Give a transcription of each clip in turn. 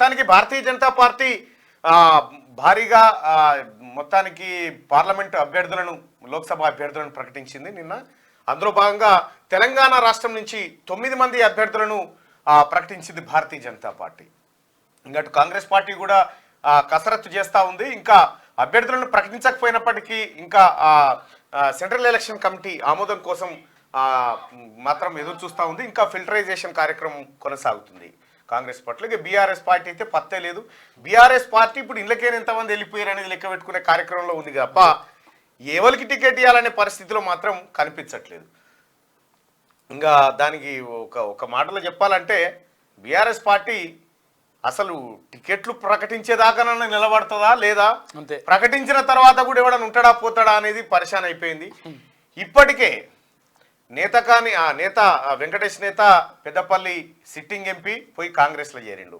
మొత్తానికి భారతీయ జనతా పార్టీ భారీగా మొత్తానికి పార్లమెంటు అభ్యర్థులను లోక్సభ అభ్యర్థులను ప్రకటించింది నిన్న. అందులో భాగంగా తెలంగాణ రాష్ట్రం నుంచి 9 మంది అభ్యర్థులను ప్రకటించింది భారతీయ జనతా పార్టీ. ఇంకటు కాంగ్రెస్ పార్టీ కూడా కసరత్తు చేస్తూ ఉంది. ఇంకా అభ్యర్థులను ప్రకటించకపోయినప్పటికీ ఇంకా సెంట్రల్ ఎలక్షన్ కమిటీ ఆమోదం కోసం మాత్రం ఎదురు చూస్తూ ఉంది. ఇంకా ఫిల్టరైజేషన్ కార్యక్రమం కొనసాగుతుంది కాంగ్రెస్ పార్టీలో. ఇక బీఆర్ఎస్ పార్టీ అయితే పత్తే లేదు. బీఆర్ఎస్ పార్టీ ఇప్పుడు ఇళ్ళకైనా ఎంతమంది వెళ్ళిపోయారు అనేది లెక్క పెట్టుకునే కార్యక్రమంలో ఉంది తప్ప ఎవరికి టికెట్ ఇవ్వాలనే పరిస్థితిలో మాత్రం కనిపించట్లేదు. ఇంకా దానికి ఒక మాటలో చెప్పాలంటే బీఆర్ఎస్ పార్టీ అసలు టికెట్లు ప్రకటించేదాకానన్నా నిలబడుతుందా లేదా, ప్రకటించిన తర్వాత కూడా ఎవడన్నా ఉంటాడా పోతాడా అనేది పరిశాన్ అయిపోయింది. ఇప్పటికే నేత వెంకటేష్ నేత పెద్దపల్లి సిట్టింగ్ ఎంపీ పోయి కాంగ్రెస్లో చేరిండు.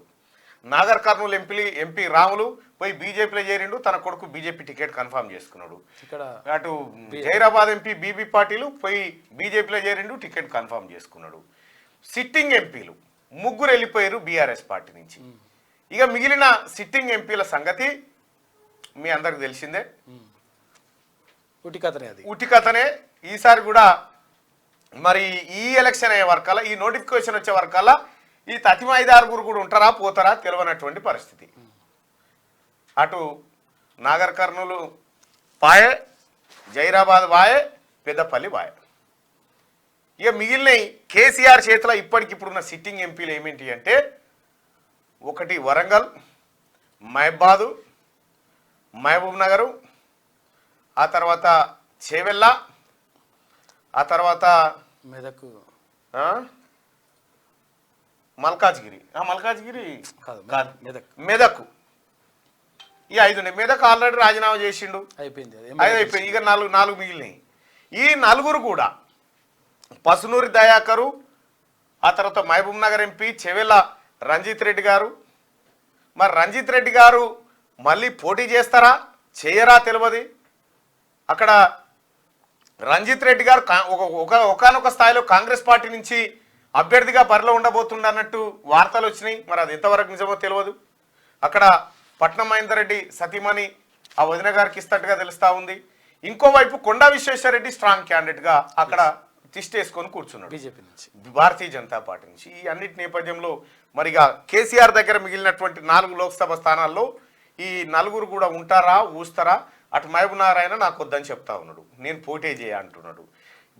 నాగర్ కర్నూలు ఎంపీ రాములు పోయి బీజేపీలో చేరిండు. తన కొడుకు బీజేపీ టికెట్ కన్ఫర్మ్ చేసుకున్నాడు. అటు జైరాబాద్ ఎంపీ బీబీ పాటిల్ పోయి బీజేపీలో చేరిండు, టికెట్ కన్ఫర్మ్ చేసుకున్నాడు. సిట్టింగ్ ఎంపీలు 3 వెళ్ళిపోయారు బీఆర్ఎస్ పార్టీ నుంచి. ఇక మిగిలిన సిట్టింగ్ ఎంపీల సంగతి మీ అందరికి తెలిసిందే. ఉటి కథనే. ఈసారి కూడా మరి ఈ ఎలక్షన్ అయ్యే వరకల్లా, ఈ నోటిఫికేషన్ వచ్చే వరకల్లా ఈ 35 కూడా ఉంటారా పోతారా తెలియనటువంటి పరిస్థితి. అటు నాగర్ కర్నూలు పాయే, జైరాబాద్ వాయే, పెద్దపల్లి వాయే. ఇక మిగిలిన కేసీఆర్ చేతిలో ఇప్పటికిప్పుడున్న సిట్టింగ్ ఎంపీలు ఏమిటి అంటే, ఒకటి వరంగల్, మహబాదు, మహబూబ్ నగరు, ఆ తర్వాత చేవెళ్ళ, ఆ తర్వాత మెదక్, మల్కాజ్గిరి మెదక్. ఈ 5 మెదక్ ఆల్రెడీ రాజీనామా చేసిండు, అయిపోయింది. ఇక 4 మిగిలినాయి. ఈ 4 కూడా పసునూరి దయాకరు, ఆ తర్వాత మహబూబ్ నగర్ ఎంపీ చెవెళ్ళ రంజిత్ రెడ్డి గారు. మరి రంజిత్ రెడ్డి గారు మళ్ళీ పోటీ చేస్తారా చేయరా తెలియదు. అక్కడ రంజిత్ రెడ్డి గారు ఒకనొక స్థాయిలో కాంగ్రెస్ పార్టీ నుంచి అభ్యర్థిగా బరిలో ఉండబోతుండ అన్నట్టు వార్తలు వచ్చినాయి. మరి అది ఎంతవరకు నిజమో తెలియదు. అక్కడ పట్నం మహేందర్ రెడ్డి సతీమణి ఆ వదిన గారికి ఇస్తట్టుగా తెలుస్తూ ఉంది. ఇంకోవైపు కొండా విశ్వేశ్వరరెడ్డి స్ట్రాంగ్ క్యాండిడేట్గా అక్కడ తిష్టేసుకొని కూర్చున్నాడు బీజేపీ నుంచి, భారతీయ జనతా పార్టీ నుంచి. ఈ అన్నిటి నేపథ్యంలో మరిగా కేసీఆర్ దగ్గర మిగిలినటువంటి 4 లోక్సభ స్థానాల్లో ఈ 4 కూడా ఉంటారా ఊస్తారా. అటు మహబూబ్ నారాయణ నాకు వద్దని చెప్తా ఉన్నాడు, నేను పోటీ అంటున్నాడు.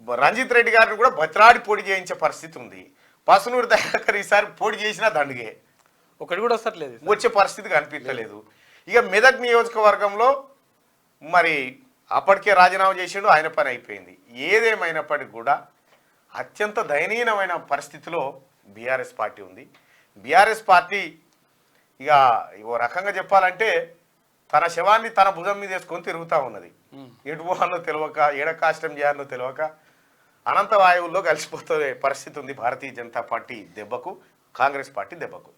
రంజిత్ రెడ్డి గారిని కూడా బతిరాడి పోటీ చేయించే పరిస్థితి ఉంది. పసునూరు దయాకర్ ఈసారి పోటీ చేసినా దండుగే, ఒకటి కూడా వస్తలేదు, వచ్చే పరిస్థితి కనిపించలేదు. ఇక మెదక్ నియోజకవర్గంలో మరి అప్పటికే రాజీనామా చేసిండు, ఆయన పని అయిపోయింది. ఏదేమైనప్పటికీ కూడా అత్యంత దయనీయమైన పరిస్థితిలో బీఆర్ఎస్ పార్టీ ఉంది. బీఆర్ఎస్ పార్టీ ఇక ఓ రకంగా చెప్పాలంటే తన శవాన్ని తన భుజం మీద వేసుకొని తిరుగుతూ ఉన్నది. ఎటు పోవాలో తెలియక, ఏడ కాష్టం చేయాలో తెలియక అనంత వాయువుల్లో కలిసిపోతే పరిస్థితి ఉంది భారతీయ జనతా పార్టీ దెబ్బకు, కాంగ్రెస్ పార్టీ దెబ్బకు.